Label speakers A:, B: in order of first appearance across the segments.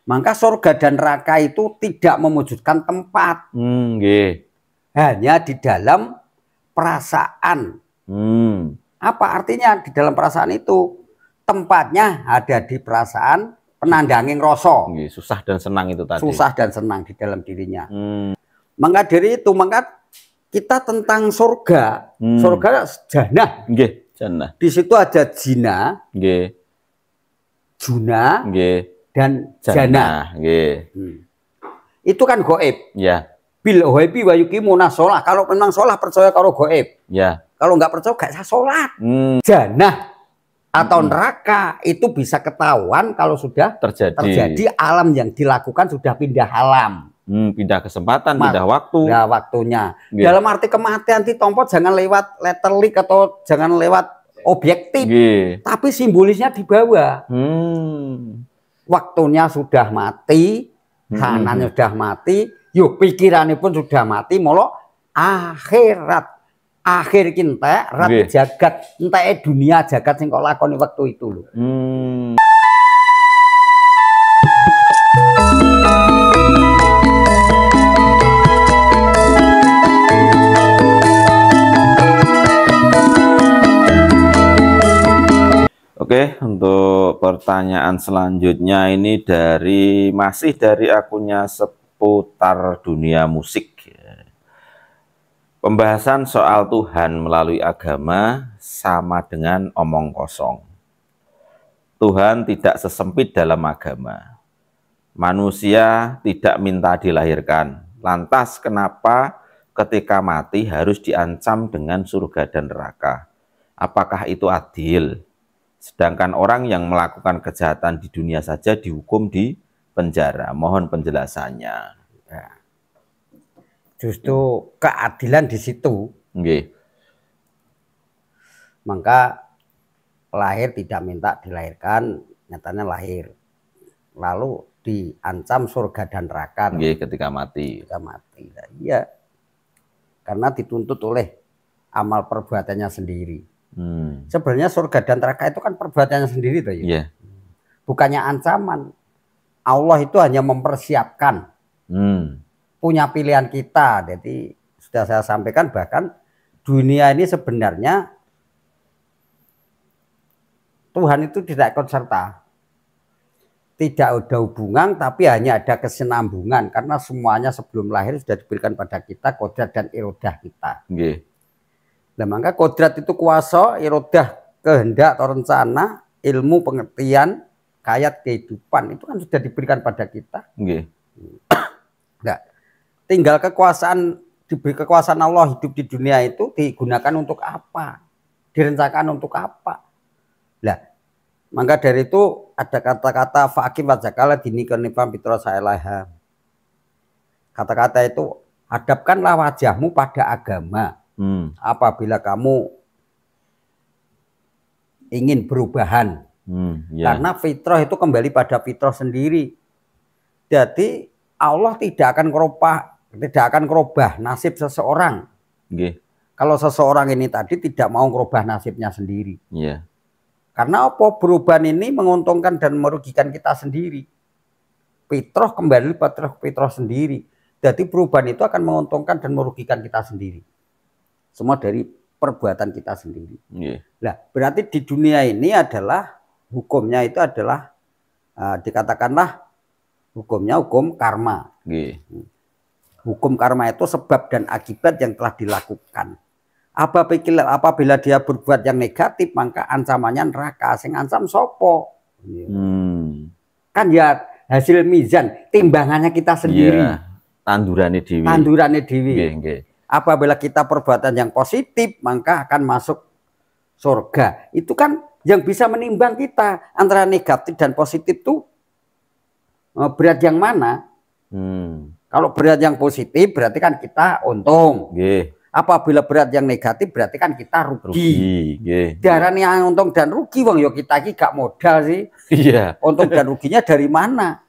A: Maka surga dan neraka itu tidak mewujudkan tempat. Hanya di dalam perasaan. Apa artinya di dalam perasaan itu? Tempatnya ada di perasaan, penandanging rasa.
B: Susah dan senang itu tadi.
A: Susah dan senang di dalam dirinya. Maka dari itu, maka kita tentang surga. Surga jannah.
B: Jannah.
A: Di situ ada jina, juna, dan jannah. Itu kan goib.
B: Ya.
A: Bil ghaibi wa yuqimuna shalah. Kalau memang sholah percaya kalau goib.
B: Ya.
A: Kalau nggak percaya gak usah sholat. Jannah atau neraka itu bisa ketahuan kalau sudah terjadi alam yang dilakukan sudah pindah alam.
B: Pindah kesempatan, pindah waktu.
A: Pindah waktunya. Dalam arti kematian ditompo jangan lewat letterlik atau jangan lewat objektif. Tapi simbolisnya di bawah. Waktunya sudah mati, sananya sudah mati, yuk pikirannya pun sudah mati, molo akhirat. Akhir kintek rat jagat entek dunia jagat sing kok lakoni waktu itu lho.
B: Oke, untuk pertanyaan selanjutnya ini masih dari akunnya seputar dunia musik. Pembahasan soal Tuhan melalui agama sama dengan omong kosong. Tuhan tidak sesempit dalam agama. Manusia tidak minta dilahirkan. Lantas kenapa ketika mati harus diancam dengan surga dan neraka? Apakah itu adil? Sedangkan orang yang melakukan kejahatan di dunia saja dihukum di penjara. Mohon penjelasannya.
A: Justru keadilan di situ. Maka lahir tidak minta dilahirkan, nyatanya lahir. Lalu diancam surga dan neraka.
B: Ketika mati.
A: Nah, iya. Karena dituntut oleh amal perbuatannya sendiri. Sebenarnya surga dan neraka itu kan perbuatannya sendiri toh ya. Bukannya ancaman. Allah itu hanya mempersiapkan. Punya pilihan kita. Jadi sudah saya sampaikan bahkan dunia ini sebenarnya Tuhan itu tidak ikut serta. Tidak ada hubungan tapi hanya ada kesinambungan karena semuanya sebelum lahir sudah diberikan pada kita kodrat dan irodah kita. Nah, maka kodrat itu kuasa, irodah kehendak atau rencana, ilmu pengertian, kayat kehidupan itu kan sudah diberikan pada kita. Nah, tinggal diberi kekuasaan Allah hidup di dunia itu digunakan untuk apa? Direncanakan untuk apa? Nah, maka dari itu ada kata-kata faqim wajhakala dini kanifam fitra saelaha. Kata-kata itu hadapkanlah wajahmu pada agama. Apabila kamu ingin perubahan. Karena fitrah itu kembali pada fitrah sendiri. Jadi Allah tidak akan merubah nasib seseorang. Kalau seseorang ini tadi tidak mau merubah nasibnya sendiri. Karena apa? Perubahan ini menguntungkan dan merugikan kita sendiri. Fitrah kembali pada fitrah sendiri. Jadi perubahan itu akan menguntungkan dan merugikan kita sendiri. Semua dari perbuatan kita sendiri. Nah, berarti di dunia ini adalah hukumnya itu adalah dikatakanlah hukumnya hukum karma. Hukum karma itu sebab dan akibat yang telah dilakukan. Apabila dia berbuat yang negatif maka ancamannya neraka. Sing ancam sopo. Kan ya hasil mizan, timbangannya kita sendiri.
B: Tandurannya dewi.
A: Tandurannya dewi. Apabila kita perbuatan yang positif maka akan masuk surga. Itu kan yang bisa menimbang kita antara negatif dan positif itu berat yang mana? Kalau berat yang positif berarti kan kita untung. Apabila berat yang negatif berarti kan kita rugi. Darahnya yang untung dan rugi wong yo kita iki gak modal sih. Untung dan ruginya dari mana?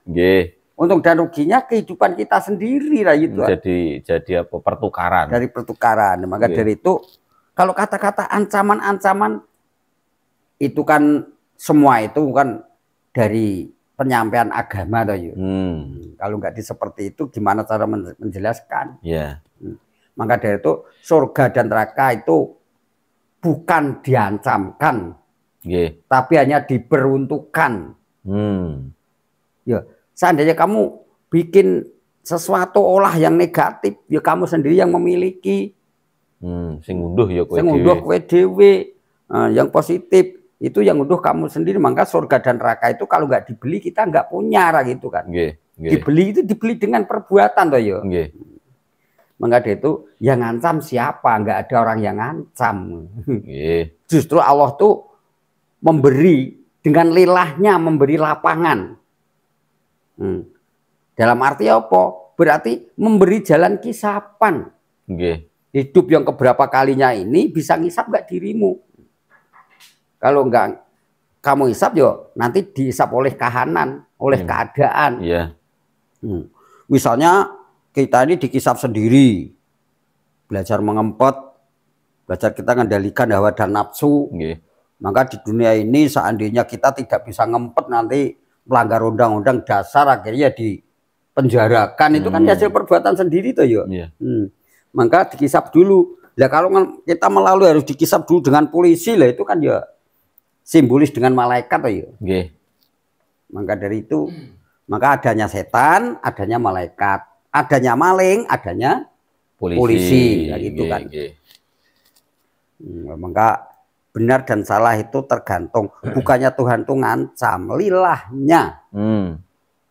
A: Untung dan ruginya kehidupan kita sendiri lah itu.
B: Jadi apa? Pertukaran.
A: Dari pertukaran. Maka dari itu kalau kata-kata ancaman-ancaman itu kan semua itu kan dari penyampaian agama toh ya. Kalau nggak seperti itu gimana cara menjelaskan?
B: Yeah.
A: Maka dari itu surga dan neraka itu bukan diancamkan, tapi hanya diperuntukkan. Ya, seandainya kamu bikin sesuatu olah yang negatif, ya kamu sendiri yang memiliki.
B: Sing ngunduh ya kowe dhewe.
A: Sing ngunduh kowe dhewe. Yang positif itu yang ngunduh kamu sendiri. Maka surga dan neraka itu kalau nggak dibeli kita nggak punya gitu kan. Dibeli itu dibeli dengan perbuatan toh ya. Maka dari itu yang ngancam siapa? Nggak ada orang yang ngancam. Justru Allah tuh memberi dengan lilahnya, memberi lapangan. Dalam arti apa? Berarti memberi jalan kisapan. Hidup yang keberapa kalinya ini bisa ngisap nggak dirimu. Kalau nggak kamu hisap yo nanti dihisap oleh kahanan, oleh keadaan. Misalnya kita ini dikisap sendiri, belajar mengempet, belajar kita mengendalikan hawa dan nafsu. Maka di dunia ini seandainya kita tidak bisa ngempet nanti melanggar undang-undang dasar akhirnya dipenjarakan. Itu kan hasil perbuatan sendiri toh yo. Maka dikisap dulu. Lah kalau kita melalui harus dikisap dulu dengan polisi lah, itu kan ya simbolis dengan malaikat toh yo. Maka dari itu maka adanya setan, adanya malaikat, adanya maling, adanya polisi ya gitu kan. Maka benar dan salah itu tergantung, bukannya Tuhan tuh ngancam, lilahnya.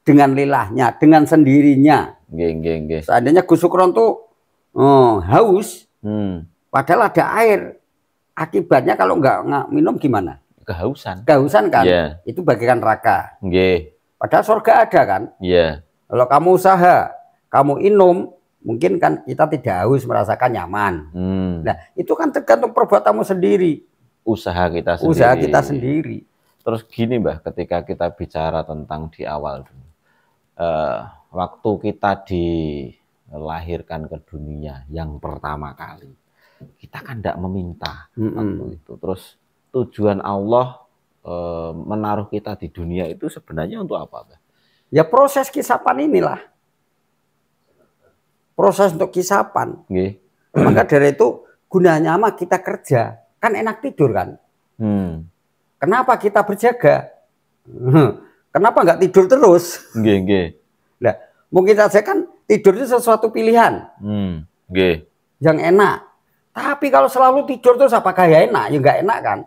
A: Dengan lilahnya, dengan sendirinya. Seandainya Gus Sukron tuh haus, padahal ada air, akibatnya kalau nggak minum gimana?
B: Kehausan
A: kan, itu bagikan neraka. Padahal surga ada kan. Kalau kamu usaha, kamu minum, mungkin kan kita tidak haus, merasakan nyaman. Nah itu kan tergantung perbuatanmu sendiri.
B: Usaha kita sendiri. Terus gini Mbah, ketika kita bicara tentang di awal waktu kita dilahirkan ke dunia yang pertama kali, kita kan tidak meminta waktu itu. Terus tujuan Allah menaruh kita di dunia itu sebenarnya untuk apa, Mbah?
A: Ya proses kisapan inilah. Proses untuk kisapan. Maka dari itu gunanya mah kita kerja. Kan enak tidur kan. Kenapa kita berjaga? Kenapa nggak tidur terus? Nah, mungkin saja kan tidur itu sesuatu pilihan. Yang enak. Tapi kalau selalu tidur terus apakah ya enak? Ya nggak enak kan.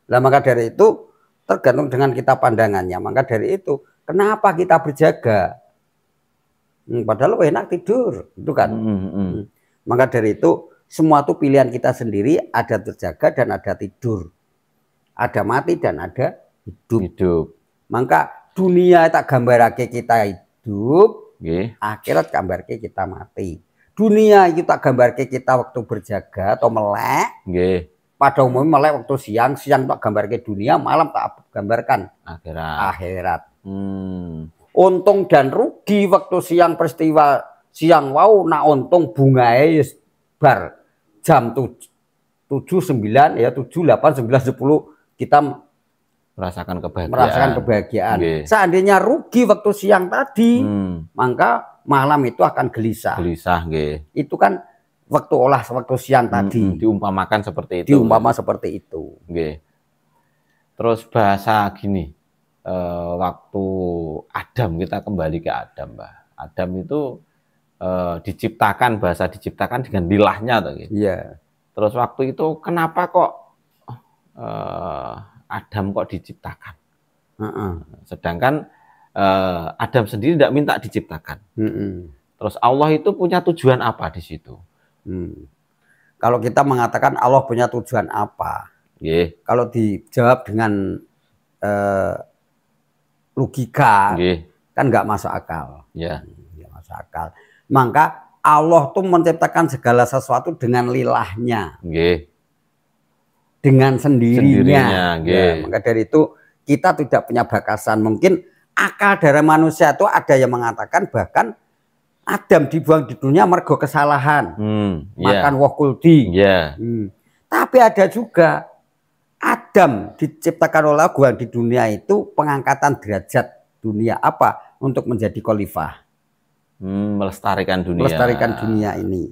A: Nah, maka dari itu tergantung dengan kita pandangannya. Maka dari itu kenapa kita berjaga? Padahal enak tidur, itu kan. Maka dari itu semua itu pilihan kita sendiri, ada terjaga dan ada tidur. Ada mati dan ada hidup. Maka dunia tak gambarake kita hidup, akhirat gambarake kita mati. Dunia itu tak gambarake kita waktu berjaga atau melek. Pada umumnya melek waktu siang, siang tak gambarake dunia, malam tak gambarkan akhirat. Untung dan rugi waktu siang peristiwa siang nak untung bungae bar jam 7, 9 ya 7, 8, 9, 10 kita
B: merasakan
A: kebahagiaan. Seandainya rugi waktu siang tadi, maka malam itu akan gelisah. Itu kan waktu siang tadi.
B: Diumpamakan seperti itu. Terus bahasa gini, waktu Adam, kita kembali ke Adam, Mbah. Adam itu diciptakan dengan lilahnya tuh. Terus waktu itu kenapa kok Adam kok diciptakan? Sedangkan Adam sendiri tidak minta diciptakan. Terus Allah itu punya tujuan apa di situ?
A: Kalau kita mengatakan Allah punya tujuan apa, kalau dijawab dengan logika, kan nggak masuk akal. Nggak masuk akal. Maka Allah tuh menciptakan segala sesuatu dengan lilahnya, dengan sendirinya. Maka dari itu kita tidak punya bakasan. Mungkin akal dari manusia itu ada yang mengatakan bahkan Adam dibuang di dunia mergo kesalahan, makan woh kuldi. Tapi ada juga Adam diciptakan oleh Allah di dunia itu pengangkatan derajat dunia apa? Untuk menjadi khalifah.
B: Melestarikan dunia.
A: Melestarikan dunia ini.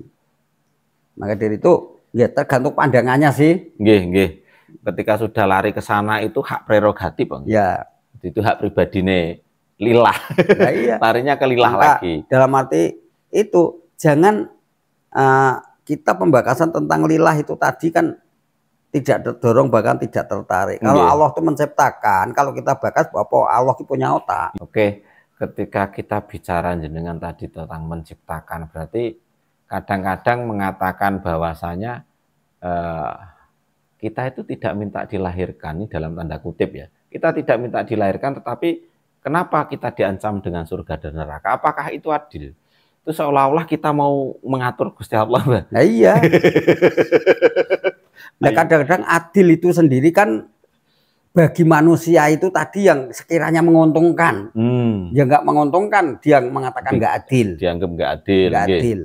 A: Maka dari itu ya tergantung pandangannya sih.
B: Nggih. Ketika sudah lari ke sana itu hak prerogatif, Bang.
A: Ya.
B: Itu hak pribadine lillah.
A: Ya, iya.
B: Larinya ke lillah lagi.
A: Dalam arti itu jangan kita pembahasan tentang lillah itu tadi kan tidak terdorong bahkan tidak tertarik. Kalau Allah itu menciptakan, kalau kita bahas bahwa Allah itu punya otak.
B: Oke, ketika kita bicara jenengan tadi tentang menciptakan, berarti kadang-kadang mengatakan bahwasanya kita itu tidak minta dilahirkan, ini dalam tanda kutip ya. Kita tidak minta dilahirkan, tetapi kenapa kita diancam dengan surga dan neraka? Apakah itu adil? Itu seolah-olah kita mau mengatur Gusti Allah, Mbak.
A: Nah, iya. Nah, kadang-kadang adil itu sendiri kan bagi manusia itu tadi yang sekiranya menguntungkan. Ya nggak menguntungkan, dia mengatakan nggak adil.
B: Dianggap nggak adil.
A: Nggak adil.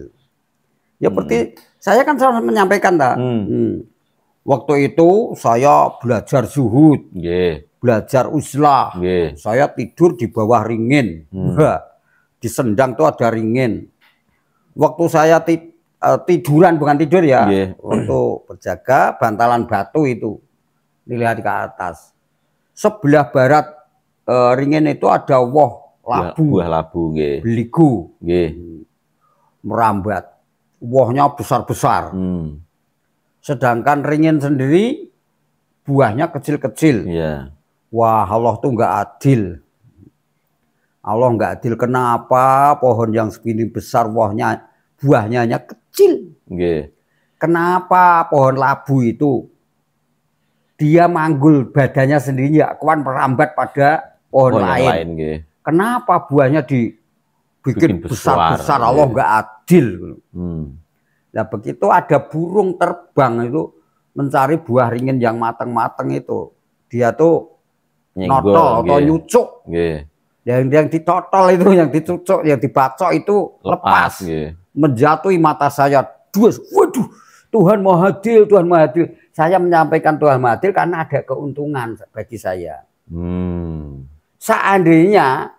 A: Ya seperti saya kan selalu menyampaikan waktu itu saya belajar zuhud, belajar uzlah, saya tidur di bawah ringin, di sendang tuh ada ringin. Waktu saya tiduran bukan tidur ya, untuk berjaga bantalan batu itu dilihat ke atas. Sebelah barat ringin itu ada woh labu,
B: buah labu,
A: beligu, merambat, wohnya besar-besar. Sedangkan ringin sendiri buahnya kecil-kecil. Wah, Allah tuh nggak adil. Allah nggak adil. Kenapa pohon yang segini besar buahnya hanya kecil? Kenapa pohon labu itu dia manggul badannya sendiri ya kawan merambat pada pohon lain. Kenapa buahnya dibikin besar-besar? Allah nggak adil. Nah begitu ada burung terbang itu mencari buah ringin yang matang-matang itu, dia tuh notol atau nyucuk. Yang ditotol itu, yang dicucuk, yang dibacok itu lepas, menjatuhi mata saya. Waduh, Tuhan Maha Adil, Tuhan Maha Adil. Saya menyampaikan Tuhan Maha Adil karena ada keuntungan bagi saya. Seandainya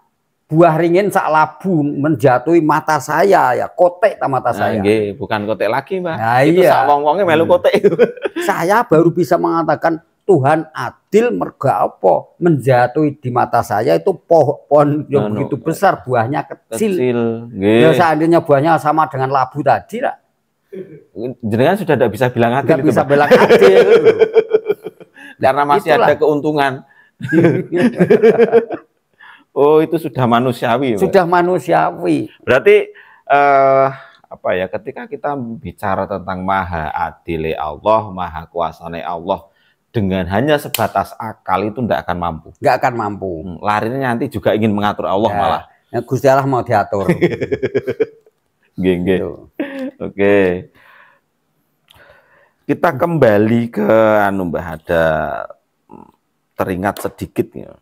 A: buah ringin sak labu menjatuhi mata saya, ya kotek mata saya.
B: Bukan kotek lagi, Mbak.
A: Nah,
B: itu sak wong-wongnya melu kotek itu.
A: Saya baru bisa mengatakan Tuhan adil merga apa menjatuhi di mata saya itu pohon yang begitu besar buahnya kecil. Ya, seandainya buahnya sama dengan labu tadi lah.
B: Jenengan sudah tidak bisa bilang adil.
A: Tidak bisa bilang adil.
B: Karena masih ada keuntungan. Oh, itu sudah manusiawi.
A: Sudah manusiawi.
B: Berarti apa ya? Ketika kita bicara tentang maha adil Allah, maha kuasane Allah, dengan hanya sebatas akal itu tidak akan mampu.
A: Nggak akan mampu.
B: Larinya nanti juga ingin mengatur Allah malah.
A: Ya, Gusti Allah mau diatur.
B: Oke. Kita kembali ke Mbah, ada teringat sedikit ya.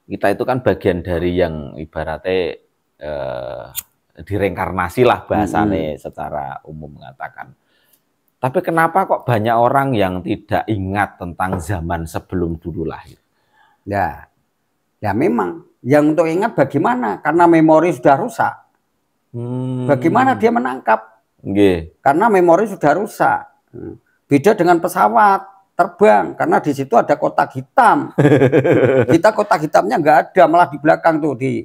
B: Kita itu kan bagian dari yang ibaratnya direinkarnasi lah bahasanya secara umum mengatakan. Tapi kenapa kok banyak orang yang tidak ingat tentang zaman sebelum dulu lahir?
A: Ya memang. Yang untuk ingat bagaimana? Karena memori sudah rusak. Bagaimana dia menangkap? Karena memori sudah rusak. Beda dengan pesawat terbang. Karena di situ ada kotak hitam. Kita kotak hitamnya nggak ada. Malah di belakang tuh di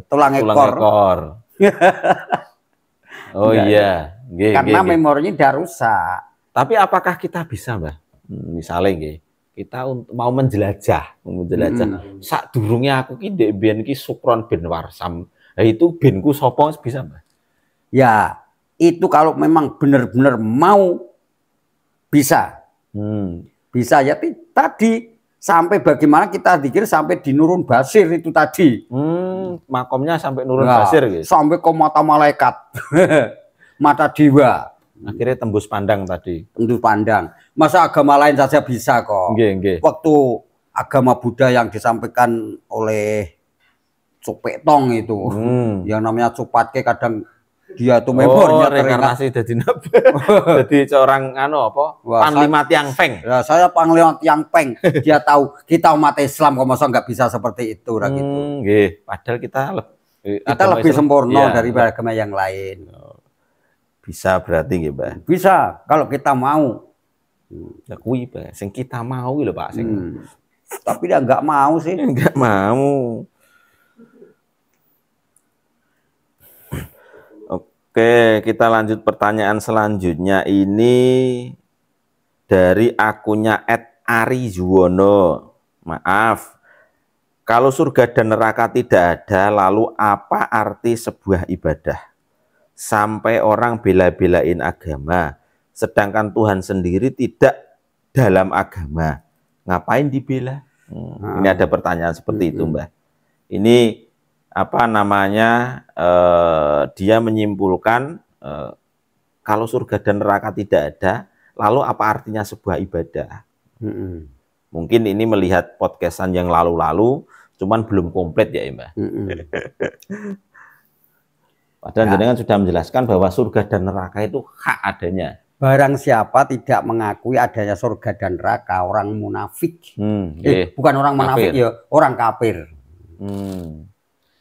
A: tulang ekor.
B: Oh iya.
A: Karena memorinya udah rusak.
B: Tapi apakah kita bisa, Mbah? Misalnya kita mau menjelajah. Sak durungnya aku ki ndek biyen ki Sukron bin Warsam. Nah, itu binku sapa bisa, Mbah?
A: Ya, itu kalau memang benar-benar mau bisa. Bisa ya tadi sampai bagaimana kita dikir sampai di Nurun Basir itu tadi.
B: Makomnya sampai Nurun Basir gitu.
A: Sampai ke mata malaikat. Mata dewa.
B: Akhirnya tembus pandang tadi.
A: Tembus pandang. Masa agama lain saja bisa kok. Waktu agama Buddha yang disampaikan oleh Cupetong itu, yang namanya Cupatke kadang dia tuh memorinya
B: reinkarnasi jadi nabi. Jadi seorang panglima Tiang Peng.
A: Ya, saya panglima Tiang Peng. Dia tahu kita umat Islam kok masa nggak bisa seperti itu gitu.
B: Padahal kita
A: lebih sempurna daripada agama yang lain.
B: Bisa berarti nggih, Mbah.
A: Bisa kalau kita mau.
B: Ya kuwi, Pak. Sing kita mau lho, Pak, sing.
A: Tapi dia nggak mau sih.
B: Nggak mau. Oke, kita lanjut pertanyaan selanjutnya. Ini dari akunnya @arijuwono. Maaf, kalau surga dan neraka tidak ada, lalu apa arti sebuah ibadah? Sampai orang bela-belain agama, sedangkan Tuhan sendiri tidak dalam agama. Ngapain dibela? Ini ada pertanyaan seperti itu, Mbah. Ini dia menyimpulkan kalau surga dan neraka tidak ada, lalu apa artinya sebuah ibadah? Mungkin ini melihat podcastan yang lalu-lalu, cuman belum komplit ya, Mbah. Padahal jenengan sudah menjelaskan bahwa surga dan neraka itu hak adanya.
A: Barang siapa tidak mengakui adanya surga dan neraka, orang munafik. Bukan orang munafik ya, orang kafir.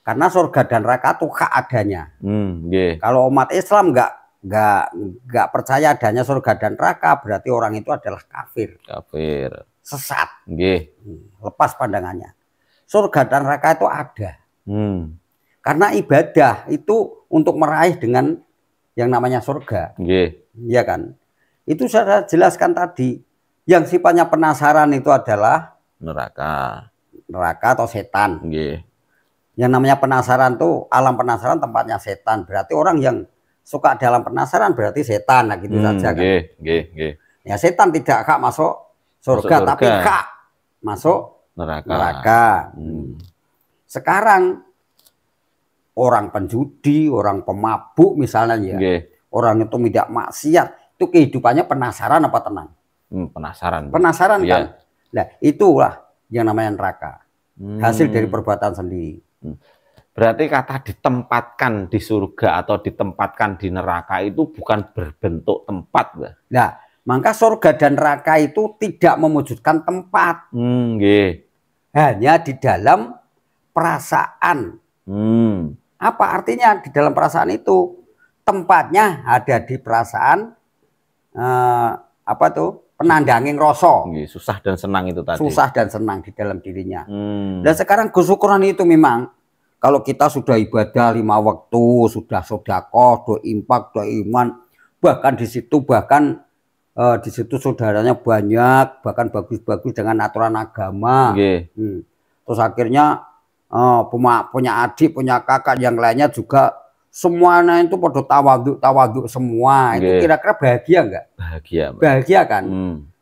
A: Karena surga dan neraka itu hak adanya. Kalau umat Islam nggak percaya adanya surga dan neraka, berarti orang itu adalah kafir. Sesat. Lepas pandangannya. Surga dan neraka itu ada. Karena ibadah itu untuk meraih dengan yang namanya surga. Iya kan? Itu saya jelaskan tadi. Yang sifatnya penasaran itu adalah neraka atau setan. Yang namanya penasaran tuh, alam penasaran tempatnya setan. Berarti orang yang suka dalam penasaran berarti setan, nah gitu saja kan. Ya setan tidak hak masuk surga, tapi hak masuk neraka. Sekarang orang penjudi, orang pemabuk misalnya ya, orang itu tidak maksiat, itu kehidupannya penasaran apa tenang? Penasaran kan. Nah itulah yang namanya neraka, hasil dari perbuatan sendiri.
B: Berarti kata ditempatkan di surga atau ditempatkan di neraka itu bukan berbentuk tempat, Mbah.
A: Nah, maka surga dan neraka itu tidak mewujudkan tempat. Hanya di dalam perasaan. Apa artinya di dalam perasaan itu? Tempatnya ada di perasaan penandanging rasa.
B: Susah dan senang itu tadi.
A: Susah dan senang di dalam dirinya. Dan sekarang kesyukuran itu memang kalau kita sudah ibadah 5 waktu, sudah sedekah, do infak, do iman, bahkan di situ saudaranya banyak, bahkan bagus-bagus dengan aturan agama. Terus akhirnya punya adik, punya kakak, yang lainnya juga semuanya itu pada tawaduk semua. Itu kira-kira bahagia enggak? Bahagia kan?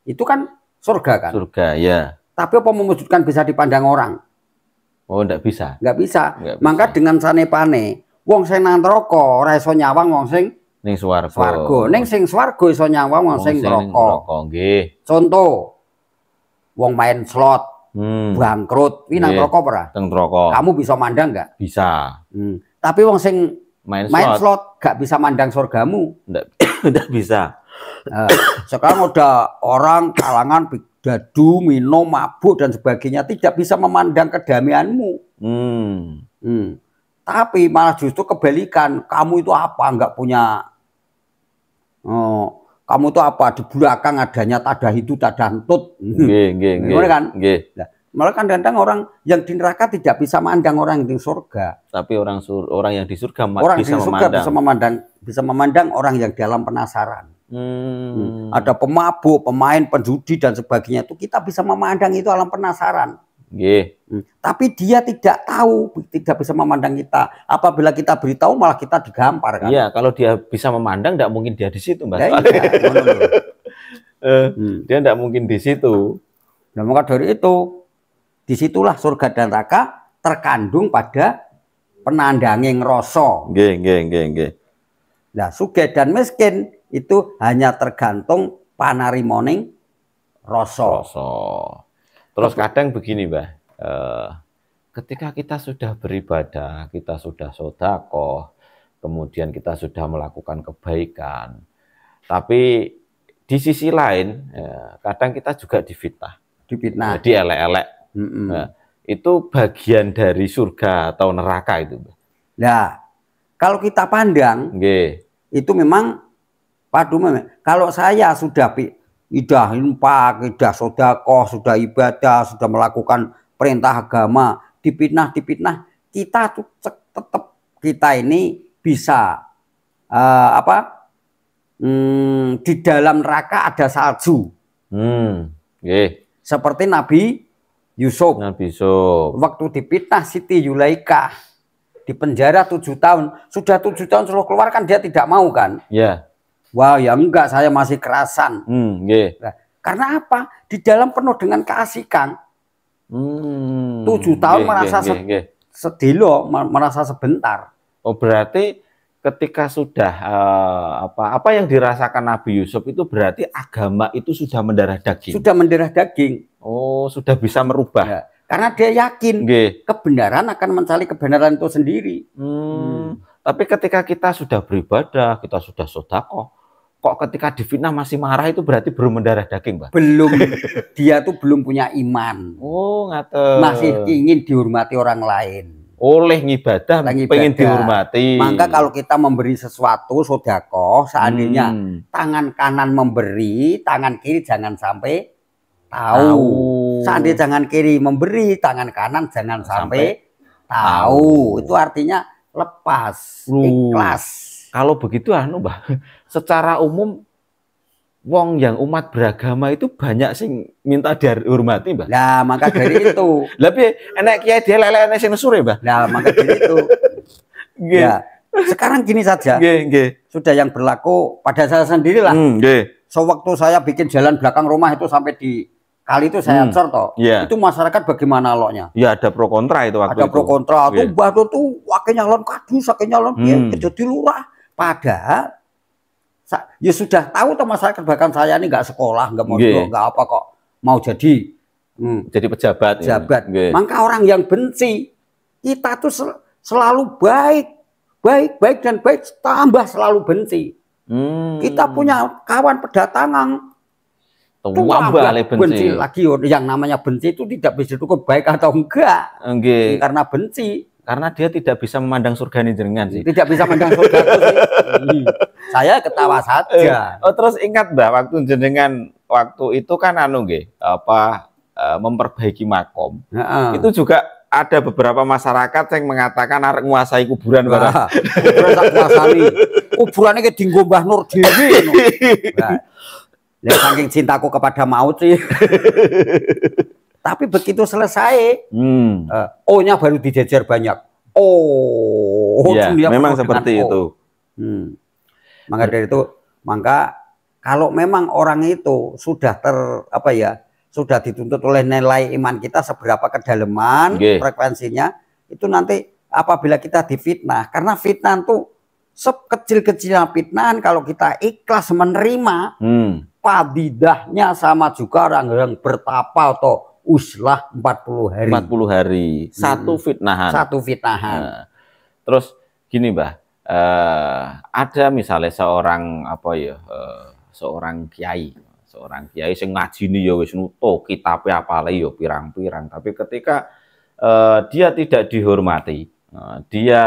A: Itu kan surga kan?
B: Surga, ya.
A: Tapi apa mewujudkan bisa dipandang orang?
B: Oh, enggak bisa.
A: Enggak bisa. Maka dengan sanepane, wong sing nang neraka ora iso nyawang wong sing
B: ning swarga.
A: Ning sing swarga iso nyawang wong sing neraka. Contoh, wong main slot, bangkrut, kuwi nang neraka ora?
B: Nang neraka.
A: Kamu bisa mandang enggak?
B: Bisa.
A: Tapi wong sing main slot gak bisa mandang surgamu.
B: Enggak bisa.
A: Sekarang udah orang kalangan dadu, minum, mabuk dan sebagainya tidak bisa memandang kedamaianmu. Tapi malah justru kebalikan, kamu itu apa? Enggak punya. Kamu itu apa? Di belakang adanya tadah itu tadah entut. Kan? Malah kadang-kadang orang yang di neraka tidak bisa memandang orang yang di surga.
B: Tapi orang yang di surga
A: bisa memandang orang yang dalam penasaran. Ada pemabuk, pemain, penjudi dan sebagainya itu kita bisa memandang itu alam penasaran. Tapi dia tidak tahu, tidak bisa memandang kita. Apabila kita beritahu malah kita digampar kan.
B: Iya, kalau dia bisa memandang tidak mungkin dia di situ, Mbak. Dia tidak mungkin di situ.
A: Nah, maka dari itu disitulah surga dan neraka terkandung pada penandanging rasa. Nah, sugih dan miskin itu hanya tergantung panarimoning rasa.
B: Terus kadang begini, Mbah, ketika kita sudah beribadah, kita sudah sedekah, kemudian kita sudah melakukan kebaikan. Tapi di sisi lain, ya, kadang kita juga difitnah.
A: Difitnah.
B: Dielek-elek. Nah, itu bagian dari surga atau neraka itu.
A: Nah, kalau kita pandang, itu memang, kalau saya sudah infak, sudah sedekah, sudah ibadah, sudah melakukan perintah agama, dipitnah, kita tuh tetap kita ini bisa di dalam neraka ada salju. Seperti Nabi Yusuf. Waktu dipitnah Siti Yulaikah di penjara 7 tahun. Sudah 7 tahun suruh keluar kan dia tidak mau kan? Wah, ya enggak, saya masih kerasan. Nah, karena apa? Di dalam penuh dengan keasikan. 7 tahun merasa sedilo, merasa sebentar.
B: Oh, berarti ketika sudah apa yang dirasakan Nabi Yusuf itu berarti agama itu sudah mendarah daging.
A: Sudah mendarah daging.
B: Oh, sudah bisa merubah. Ya,
A: karena dia yakin kebenaran akan mencari kebenaran itu sendiri.
B: Tapi ketika kita sudah beribadah, kita sudah sedekah, kok ketika difitnah masih marah, itu berarti belum mendarah daging, Mbak?
A: Belum. Dia tuh belum punya iman.
B: Oh, ngaten.
A: Masih ingin dihormati orang lain.
B: Oleh ngibadah, pengen dihormati.
A: Maka kalau kita memberi sesuatu, sedekah, seandainya tangan kanan memberi, tangan kiri jangan sampai tahu. Seandainya tangan kiri memberi, tangan kanan jangan sampai tahu. Itu artinya lepas, ikhlas.
B: Kalau begitu Mbak, secara umum wong yang umat beragama itu banyak sing minta dihormati, Mbak.
A: Nah, maka dari itu.
B: Tapi enak kiai dia lele sing sore, Mbak.
A: Nah, maka dari itu. Ya, sekarang gini saja. Sudah yang berlaku pada saya sendirilah. Sewaktu saya bikin jalan belakang rumah itu sampai di kali itu saya cor toh. Itu masyarakat bagaimana loknya?
B: Ya, ada pro kontra itu waktu itu.
A: Ada pro kontra. Tuh Mbah tuh wakil nyalon kadus, wakil nyalon jadi lurah. Padahal ya sudah tahu tuh masyarakat, bahkan saya ini nggak sekolah, nggak mau nggak apa kok mau jadi
B: pejabat.
A: Maka orang yang benci kita tuh selalu baik tambah selalu benci. Kita punya kawan pedatangan benci lagi. Yang namanya benci itu tidak bisa diukur baik atau enggak. Karena benci.
B: Karena dia tidak bisa memandang surga ini jenengan sih.
A: Tidak bisa memandang surga itu sih. Saya ketawa saja.
B: Terus ingat Mbak, waktu jenengan waktu itu kan memperbaiki makom. Itu juga ada beberapa masyarakat yang mengatakan arek nguasai kuburan barang.
A: Kuburannya kayak dinggo Mbah Nur Dewi. Ya saking cintaku kepada maut sih. Tapi begitu selesai, O-nya baru dijejer banyak.
B: Ya, memang seperti itu.
A: Maka dari itu, kalau memang orang itu sudah sudah dituntut oleh nilai iman kita seberapa kedalaman frekuensinya, itu nanti apabila kita difitnah, karena fitnah itu sekecil-kecilnya fitnah, kalau kita ikhlas menerima, padidahnya sama juga orang yang bertapa atau uslah 40 hari.
B: 40 hari. Satu fitnahan.
A: Satu fitnahan.
B: Nah, terus gini, Mbah. Ada misalnya seorang seorang kiai sing ngajine ya wis nutuk, kitabe apale ya pirang-pirang, tapi ketika dia tidak dihormati, dia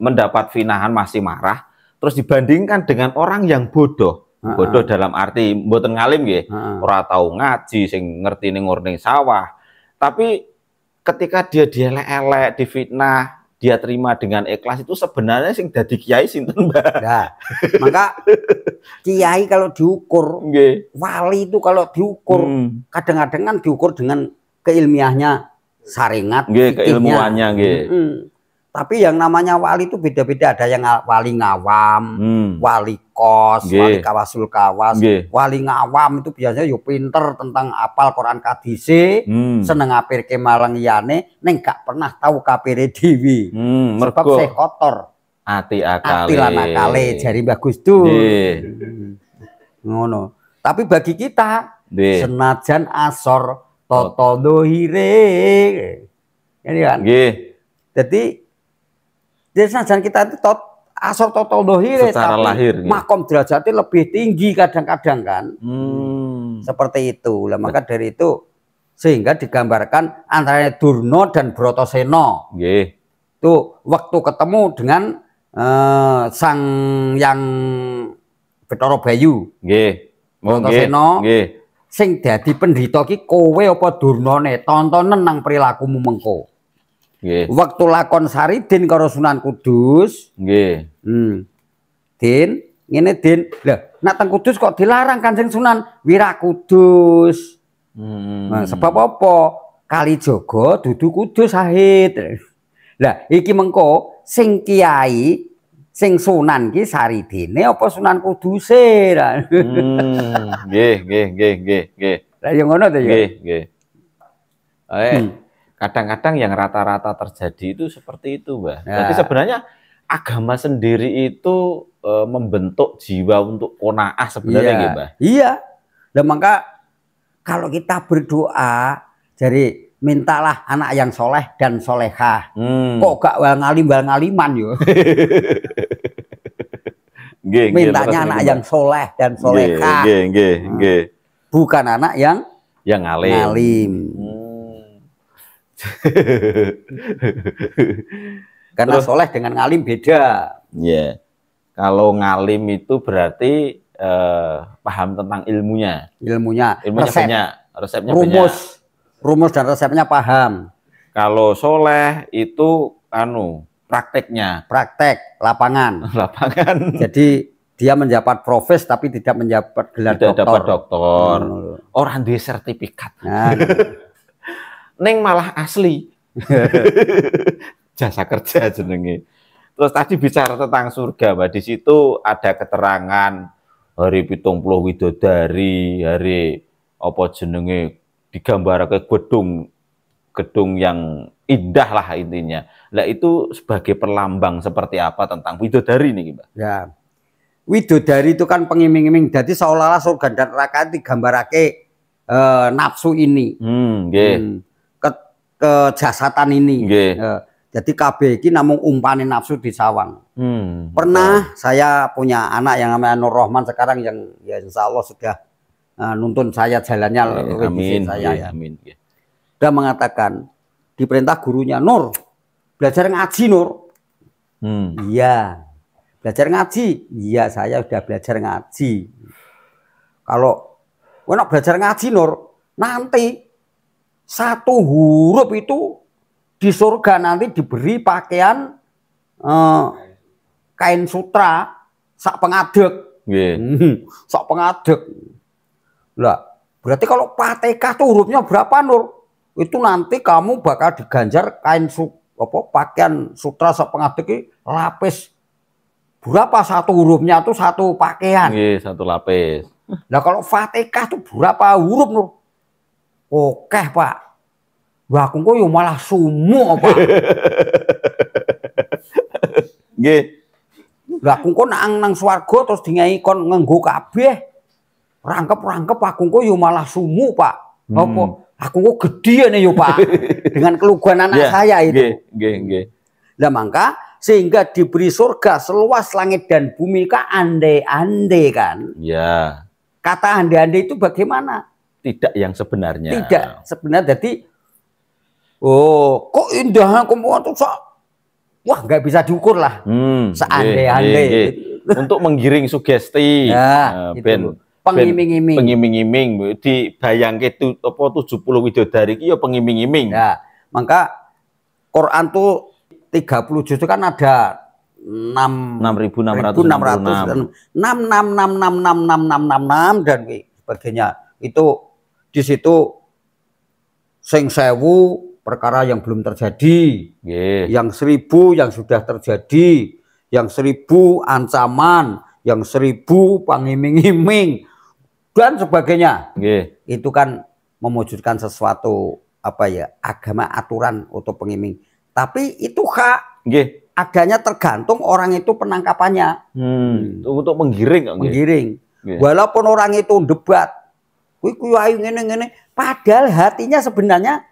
B: mendapat fitnahan masih marah, terus dibandingkan dengan orang yang bodoh. Bodoh dalam arti mboten ngalim nggih, ora tau ngaji, sing ngertine ngurning sawah. Tapi ketika dia dielek-elek, difitnah, dia terima dengan ikhlas, itu sebenarnya sing dadi kiai sinten, Mbak?
A: Nah, maka kiai kalau diukur, wali itu kalau diukur, kadang-kadang kan diukur dengan keilmiahnya, saringat,
B: keilmuannya,
A: Tapi yang namanya wali itu beda-beda. Ada yang wali ngawam, wali kos, wali kawasul kawas. Wali ngawam itu biasanya yo pinter tentang apal Quran kadise, seneng apirke marang liyane, ning gak pernah tahu kapire dhewe. Sebab saya kotor.
B: Ati akale.
A: Ati lan akale jari Mbah Gus Dur. Ngono. Tapi bagi kita senajan asor toto dohire. Ini kan. Jadi senajan kita itu asor total dohire,
B: secara
A: tapi
B: lahir,
A: makom derajatnya lebih tinggi kadang-kadang kan. Seperti itu. Lah maka dari itu sehingga digambarkan antara Durna dan Bratasena.
B: Nggih.
A: Itu waktu ketemu dengan sang yang Bathara Bayu.
B: Nggih.
A: Bratasena. Nggih. Sing dadi pendhita ki kowe apa Durnane? Tontonen nang perilakumu mengko.
B: Nggih.
A: Waktu lakon Saridin karo Sunan Kudus.
B: Nggih.
A: Din, ngene Din. Lah, nek teng Kudus kok dilarang Kanjeng Sunan Wirakudus. Nah, sebab apa? Kalijaga dudu Kudus Sahid. Lah, iki mengko sing kiai, sing Sunan ki Saridine apa Sunan Kuduse?
B: Nggih, nggih.
A: Lah ya ngono to ya.
B: Nggih. Kadang-kadang yang rata-rata terjadi itu seperti itu, Mbah. Jadi sebenarnya agama sendiri itu membentuk jiwa untuk qanaah sebenarnya, nggih, Mbah.
A: Iya. Lah maka kalau kita berdoa, jadi mintalah anak yang soleh dan solehah. Kok gak wal ngaliman yo. Mintanya anak yang soleh dan solehah.
B: Nggih.
A: Bukan anak yang
B: ngalim.
A: Karena terus, soleh dengan ngalim beda.
B: Iya. Kalau ngalim itu berarti paham tentang ilmunya.
A: Ilmunya
B: resepnya
A: rumus dan resepnya paham.
B: Kalau soleh itu prakteknya.
A: Praktek lapangan. Jadi dia menjabat profes tapi tidak menjabat gelar
B: doktor. Dapat doktor. Orang di sertifikat. Neng malah asli. Jasa kerja jenenge. Terus tadi bicara tentang surga, Mbak. Di situ ada keterangan hari 70 widodari, hari apa jenenge digambarake gedung yang indah lah intinya. Lah itu sebagai perlambang seperti apa tentang widodari nih, Mbak? Ya.
A: Widodari itu kan pengiming-iming. Jadi seolah-olah surga dan neraka digambarake nafsu ini. Kejasatan ini. Jadi KB ini namun umpane nafsu di sawang. Pernah saya punya anak yang namanya Nur Rahman sekarang yang ya insya Allah sudah nuntun saya jalannya.
B: Amin.
A: Saya,
B: amin.
A: Dia mengatakan diperintah gurunya, Nur belajar ngaji Nur. Iya. Belajar ngaji. Iya saya sudah belajar ngaji. Kalau enak belajar ngaji Nur, nanti satu huruf itu di surga nanti diberi pakaian kain sutra sak pengadeg. Sak pengadeg. Lah, berarti kalau Fatihah tuh hurufnya berapa Nur? Itu nanti kamu bakal diganjar kain pakaian sutra sak pengadeg lapis. Berapa satu hurufnya tuh satu pakaian.
B: Satu lapis.
A: Nah, kalau Fatihah tuh berapa huruf Nur? Oke, Pak. Wah, aku kok yo malah sumu apa?
B: Nggih.
A: Lah aku kok nang swarga terus dingai kon nganggo kabeh. Rangkep aku kok yo malah sumu, Pak. Apa? Aku kok gede nih yo, Pak. Dengan keluguan anak saya itu.
B: Nggih.
A: Lah maka sehingga diberi surga seluas langit dan bumi kan andai-andai kan.
B: Ya.
A: Kata andai-andai itu bagaimana?
B: Tidak yang sebenarnya.
A: Tidak sebenarnya. Jadi kok indah kamu tuh wah nggak bisa diukur lah. Seandai-andai.
B: Untuk menggiring sugesti.
A: Ya,
B: pengiming-iming. Dibayangke itu apa 70 widodari iki ya pengiming-iming.
A: Ya, maka Quran tuh 30 juz itu kan ada 6.666 dan sebagainya. Itu di situ sing 1000 perkara yang belum terjadi, yang 1000 yang sudah terjadi, yang 1000 ancaman, yang 1000 pangiming-iming dan sebagainya. Itu kan mewujudkan sesuatu agama aturan untuk pengiming. Tapi itu hak. Adanya tergantung orang itu penangkapannya.
B: Untuk menggiring.
A: Walaupun orang itu debat, kuwi ayo ngene-ngene, padahal hatinya sebenarnya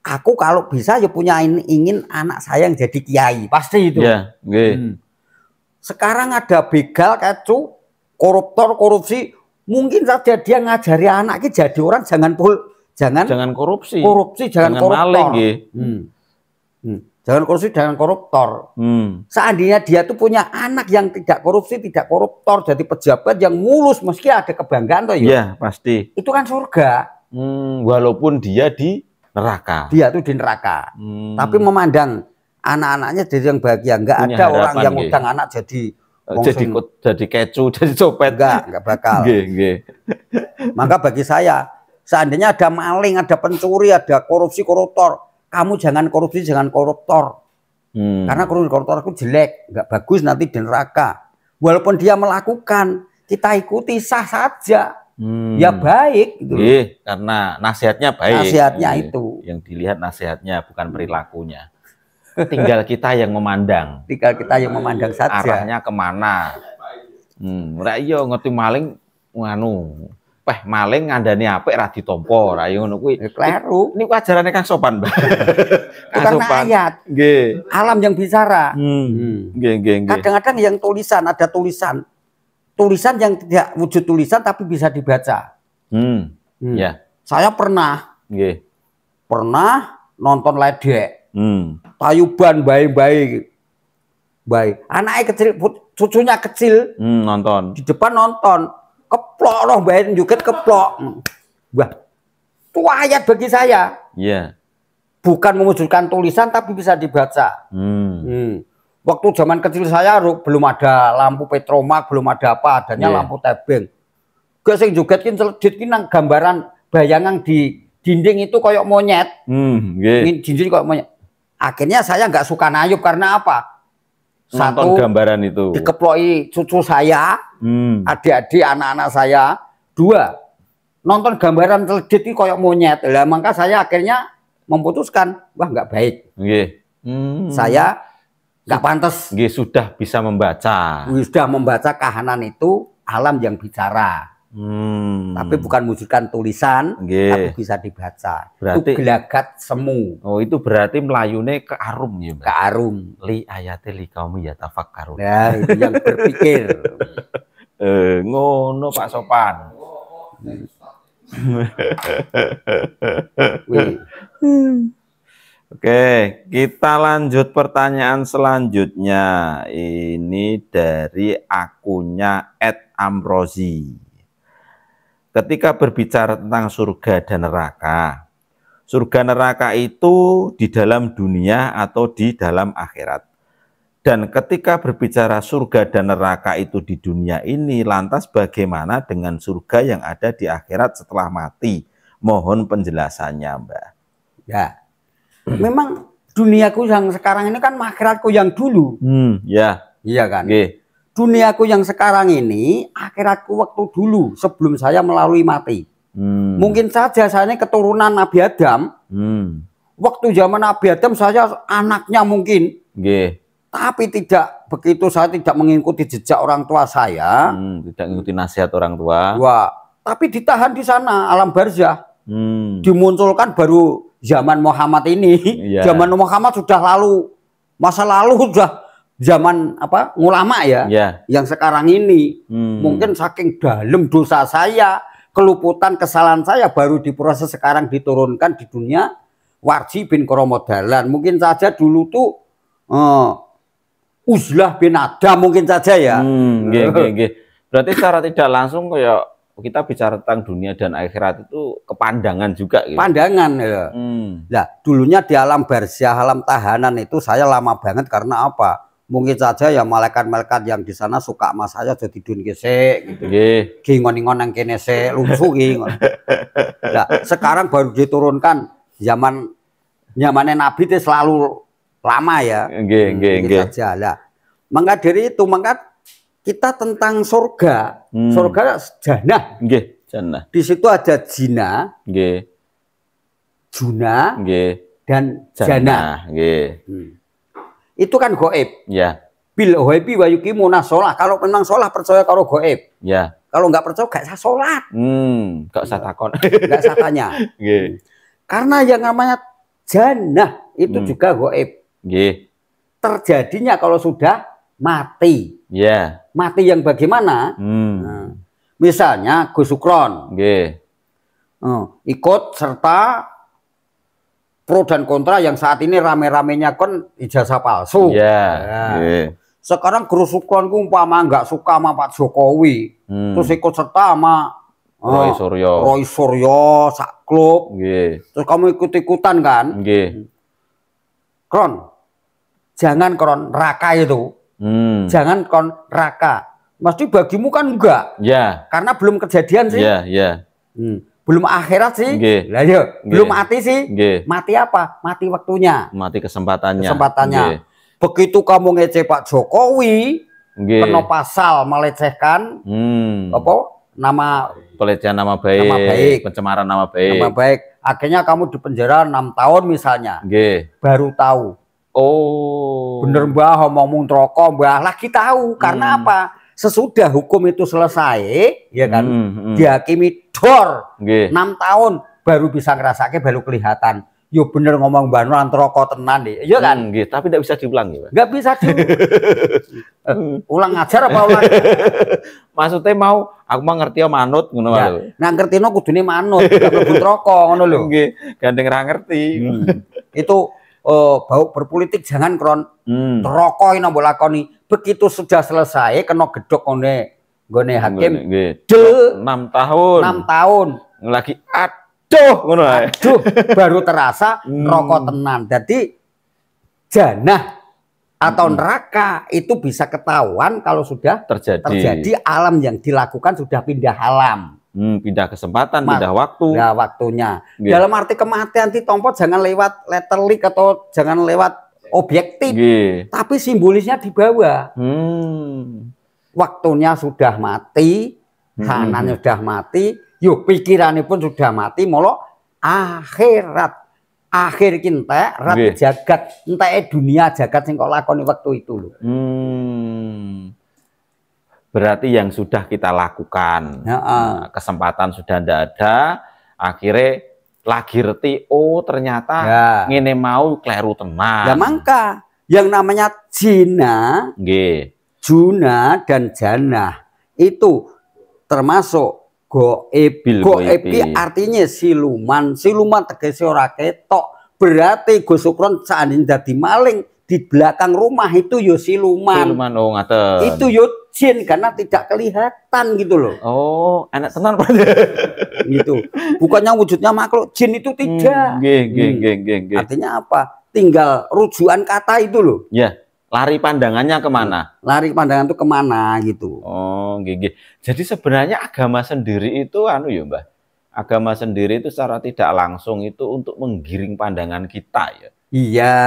A: aku kalau bisa ya ingin anak saya yang jadi kiai, pasti itu. Sekarang ada begal, kecu, koruptor, korupsi. Mungkin saja dia ngajari anaknya jadi orang jangan
B: korupsi,
A: jangan koruptor.
B: Maling,
A: Jangan korupsi, jangan koruptor. Seandainya dia tuh punya anak yang tidak korupsi, tidak koruptor, jadi pejabat yang mulus, meski ada kebanggaan toh ya.
B: Iya, pasti.
A: Itu kan surga.
B: Walaupun dia di neraka.
A: Dia tuh di neraka. Tapi memandang anak-anaknya jadi yang bahagia. Enggak ada orang yang ngundang anak jadi kecu, jadi copet. Enggak bakal. Maka bagi saya, seandainya ada maling, ada pencuri, ada korupsi, koruptor, kamu jangan korupsi, jangan koruptor. Karena koruptor itu jelek, enggak bagus nanti di neraka. Walaupun dia melakukan, kita ikuti sah saja. Ya baik gitu.
B: Karena nasihatnya baik.
A: Nasihatnya itu.
B: Yang dilihat nasihatnya bukan perilakunya. Tinggal kita yang memandang.
A: Tinggal kita yang memandang saja.
B: Arahnya kemana? Ora iya ngerti maling maling ngandani apik ra ditampa, ra ngono kuwi.
A: Kleru.
B: Niku ajarane Kang Sopan, Mbak.
A: Itu karena ayat.
B: Nggih.
A: Alam yang bicara.
B: Nggih.
A: Kadang-kadang yang tulisan, ada tulisan yang tidak wujud tulisan tapi bisa dibaca.
B: Ya.
A: Saya pernah nonton ledek. Tayuban baik. Anaknya kecil, cucunya kecil.
B: Nonton.
A: Di depan nonton. Keplok loh, bayi juga keplok. Wah, itu ayat bagi saya.
B: Iya.
A: Bukan mewujudkan tulisan tapi bisa dibaca. Waktu zaman kecil saya belum ada lampu petromak, belum ada apa, adanya lampu tebing. Gak sing joget ki celedit ki nang gambaran bayangan di dinding itu koyok monyet. Dinding koyok monyet. Akhirnya saya nggak suka nayup karena apa?
B: Satu, gambaran itu
A: dikeploi cucu saya, adik-adik anak-anak saya. Dua, nonton gambaran celedit ki koyok monyet. Lah maka saya akhirnya memutuskan, wah nggak baik. Saya nggak pantas.
B: Sudah bisa membaca.
A: Sudah membaca kahanan itu alam yang bicara. Tapi bukan mewujudkan tulisan, tapi bisa dibaca.
B: Berarti
A: itu gelagat semu.
B: Oh, itu berarti melayune ke arum ya, Mbak?
A: Ke arum.
B: Li ayate li kaum yatafakkarun.
A: Ya, itu yang berpikir.
B: Ngono Pak Sopan. Oke, kita lanjut pertanyaan selanjutnya. Ini dari akunnya @amrozi. Ketika berbicara tentang surga dan neraka, surga neraka itu di dalam dunia atau di dalam akhirat. Dan ketika berbicara surga dan neraka itu di dunia ini, lantas bagaimana dengan surga yang ada di akhirat setelah mati? Mohon penjelasannya, Mbak.
A: Ya. Memang duniaku yang sekarang ini kan akhiratku yang dulu. Iya kan? Duniaku yang sekarang ini akhiratku waktu dulu sebelum saya melalui mati. Mungkin saja saya keturunan Nabi Adam. Waktu zaman Nabi Adam saya anaknya mungkin. Tapi tidak begitu, saya tidak mengikuti jejak orang tua saya.
B: Tidak mengikuti nasihat orang tua.
A: Tapi ditahan di sana alam barzah. Dimunculkan baru zaman Muhammad ini. Zaman Muhammad sudah lalu, masa lalu sudah zaman apa ulama ya. Yang sekarang ini mungkin saking dalam dosa saya, keluputan kesalahan saya baru diproses sekarang diturunkan di dunia Warji bin Koromodalan. Mungkin saja dulu tuh Uzlah bin Adam mungkin saja ya.
B: Berarti secara tidak langsung kayak kita bicara tentang dunia dan akhirat itu kepandangan juga gitu.
A: Pandangan ya. Nah, dulunya di alam barzah, alam tahanan itu saya lama banget karena apa? Mungkin saja ya malaikat-malaikat yang di sana suka sama saya jadi dun gesek gitu. Ngon-ngon yang kene se lumsuh ngon. Nah, sekarang baru diturunkan zamannya Nabi itu selalu lama ya. Saja lah. Maka dari itu kita tentang surga. Surga jannah.
B: Jannah.
A: Di situ ada jina, juna, dan jannah. Itu kan goib. Bil ghaibi wa yuqimuna shalah. Kalau memang sholah percaya kalau goib. Kalau nggak percaya nggak usah sholat.
B: Nggak usah takon.
A: Nggak usah tanya. Karena yang namanya jannah itu juga goib. Terjadinya kalau sudah mati.
B: Ya.
A: Mati yang bagaimana? Nah, misalnya Gus Sukron ikut serta pro dan kontra yang saat ini rame-ramenya kan ijazah palsu. Sekarang Gus Sukron umpama nggak suka sama Pak Jokowi, terus ikut serta sama Roy Suryo, sak klub. Terus kamu ikut-ikutan kan? Kron, jangan Kron raka itu. Jangan Kron raka. Mesti bagimu kan enggak? Karena belum kejadian sih. Belum akhirat sih. Lah yo, belum mati sih. Mati apa? Mati waktunya.
B: Mati kesempatannya.
A: Begitu kamu ngece Pak Jokowi, kena pasal melecehkan apa?
B: Pelecehan nama baik, pencemaran nama baik.
A: Akhirnya kamu di penjara 6 tahun misalnya. Baru tahu. Bener Mbah ngomong rokok Mbah lagi tahu. Karena apa? Sesudah hukum itu selesai, ya kan? Dihakimi dor 6 tahun baru bisa ngerasake baru kelihatan. Yo bener ngomong Mbah Nur rokok tenan deh. Iya kan?
B: Tapi tidak bisa diulang ya, Pak.
A: Nggak bisa ulang ngajar apa ulang?
B: Maksudnya mau aku mah ngerti manut ngono lho.
A: Nah ngertino kudune manut, gak mlebu rokok ngono lho.
B: Nggih, gandeng ra ngerti.
A: Itu bau berpolitik jangan Kron. Rokok ini mbok lakoni. Begitu sudah selesai kena gedhok nggone hakim.
B: 6 tahun.
A: 6 tahun.
B: Lagi aduh ngono
A: baru terasa rokok tenan. Jadi janah atau neraka itu bisa ketahuan kalau sudah terjadi alam yang dilakukan sudah pindah alam.
B: Pindah kesempatan, pindah waktu.
A: Nah, waktunya. Dalam arti kematian ditompo jangan lewat letterlik atau jangan lewat objektif. Tapi simbolisnya di bawah. Waktunya sudah mati, kanannya sudah mati, yuk pikirannya pun sudah mati, molo akhirat. Akhir kinta rat jagat entek dunia jagat sing kok lakoni waktu itu lho.
B: Berarti yang sudah kita lakukan, kesempatan sudah ndak ada, akhirnya lagi reti ternyata ngene mau kleru tenan.
A: Ya mangka yang namanya jina, juna dan janah itu termasuk goib artinya siluman tegese ora ketok. Berarti Gus Sukron seandainya dadi maling di belakang rumah itu yo siluman. Itu yo jin karena tidak kelihatan gitu loh.
B: Enak tenan
A: gitu. Bukannya wujudnya makhluk, jin itu tidak. Artinya apa? Tinggal rujukan kata itu loh.
B: Lari pandangannya kemana?
A: Lari pandangan itu kemana gitu.
B: Jadi sebenarnya agama sendiri itu ya Mbah. Agama sendiri itu secara tidak langsung itu untuk menggiring pandangan kita ya.
A: Iya.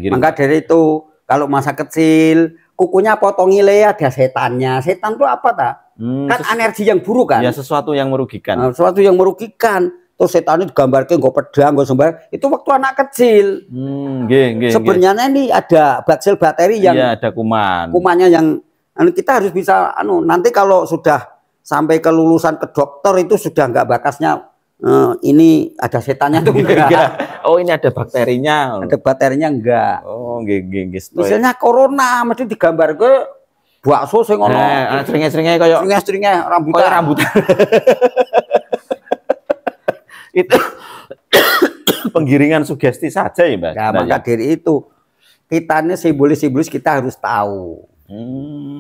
A: Maka dari itu kalau masa kecil kukunya potongile ada setannya. Setan itu apa tak? Kan energi yang buruk kan?
B: Ya sesuatu yang merugikan.
A: Sesuatu yang merugikan. Terus setan itu digambarkan nggak pedang, nggak sembar. Itu waktu anak kecil. Sebenarnya ini ada baksel bakteri yang
B: ada kuman.
A: Kumannya yang kita harus bisa nanti kalau sudah sampai kelulusan ke dokter itu sudah nggak bakasnya ini ada setannya tuh enggak.
B: Ini ada bakterinya.
A: Ada bakterinya enggak. Misalnya corona mesti digambar ke bakso sing ono.
B: String-stringnya kayak rambutan. Itu penggiringan sugesti saja ya Mbak.
A: Maka dari itu kita ini simbolis-simbolis kita harus tahu.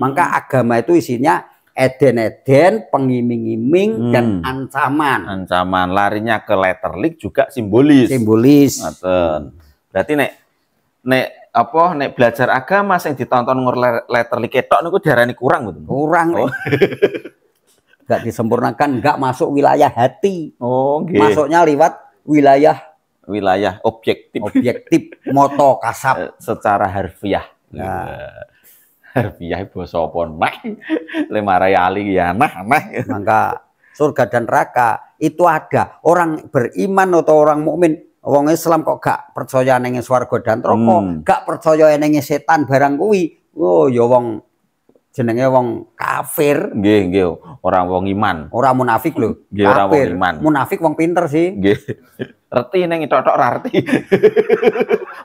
A: Maka agama itu isinya eden-eden, pengiming-iming dan ancaman.
B: Larinya ke letterlik juga simbolis. Berarti nek belajar agama yang ditonton letterlik ketok niku diarani kurang betul.
A: Kurang. Nggak disempurnakan, nggak masuk wilayah hati. Masuknya lewat wilayah objektif moto kasab
B: secara harfiah. Harfiah basa apa nek lemarai ali ya aneh.
A: Maka surga dan neraka itu ada. Orang beriman atau orang mukmin, wong Islam kok gak percaya neng swarga dan neraka, gak percaya neng setan barang kuwi. Ya wong jenenge wong kafir.
B: Nggih, orang wong iman.
A: Orang munafik lho.
B: Orang wong iman.
A: Munafik wong pinter sih.
B: Nggih. Reti neng tok ra reti.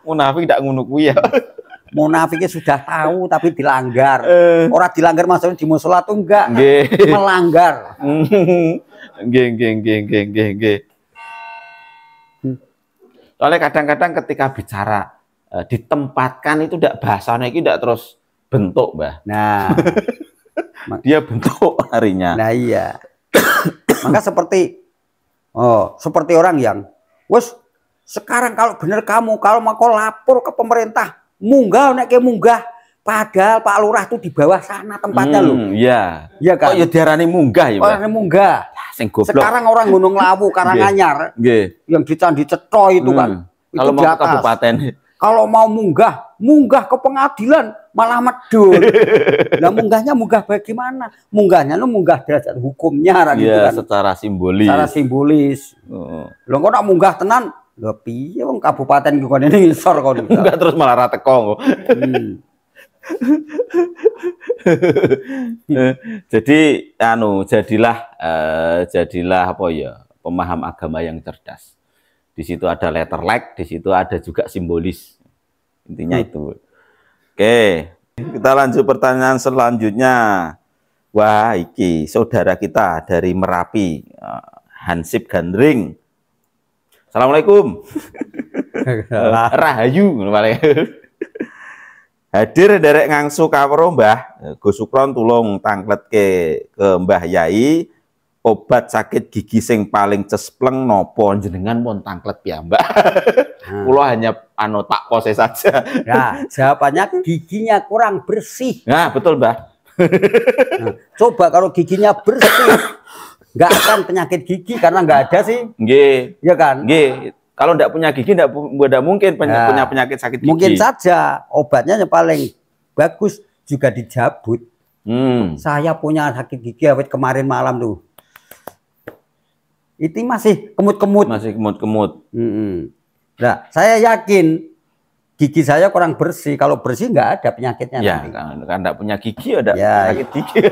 B: Munafik ndak ngono kuwi ya.
A: Munafiknya sudah tahu tapi dilanggar. Orang dilanggar maksudnya di musola tuh enggak melanggar.
B: Nggih. Soalnya kadang-kadang ketika bicara ditempatkan itu tidak bahasanya itu tidak terus bentuk, Mbah.
A: Nah,
B: dia bentuk harinya.
A: Nah iya. Maka seperti orang yang wes sekarang kalau bener kamu kalau mau lapor ke pemerintah munggah nek munggah padahal Pak Lurah itu di bawah sana tempatnya loh.
B: Iya.
A: Iya kan?
B: Oh ya diarani munggah ya, Mbah.
A: Diarani munggah.
B: Sing goblok.
A: Sekarang orang Gunung Lawu Karanganyar yang di Candi Cetro itu kan.
B: Kalau mau ke kabupaten.
A: Kalau mau munggah ke pengadilan malah medul. Nah munggahnya munggah bagaimana? Munggahnya lu munggah derajat hukumnya gitu kan.
B: Secara simbolis.
A: Secara simbolis. Lho kok nak munggah tenan? Lho piye wong kabupaten kene ngisor kok.
B: Enggak terus malah ra teko. Jadi jadilah apa ya? Pemaham agama yang cerdas. Di situ ada letter like, di situ ada juga simbolis. Intinya itu. Oke, kita lanjut pertanyaan selanjutnya. Wah, iki saudara kita dari Merapi, Hansip Gandring. Assalamualaikum. Rahayu. Hadir derek ngangsu kawruh Mbah, Gus Sukron tulung tangkletke ke Mbah Yai obat sakit gigi sing paling cespleng nopo jenengan pun tangklet piyambak. Kula hanya tak pose saja.
A: Nah, jawabannya giginya kurang bersih.
B: Nah, betul, Mbah.
A: Nah, coba kalau giginya bersih, nggak akan penyakit gigi karena nggak ada sih.
B: Nggih.
A: Ya kan?
B: Nggih. Kalau nggak punya gigi nggak mungkin punya penyakit sakit gigi.
A: Mungkin saja obatnya yang paling bagus juga dicabut. Saya punya sakit gigi awet kemarin malam tuh. Itu masih kemut-kemut.
B: Masih kemut-kemut.
A: Nah, saya yakin gigi saya kurang bersih. Kalau bersih nggak ada penyakitnya.
B: Ya,
A: nanti.
B: kan nggak punya gigi ada penyakit gigi.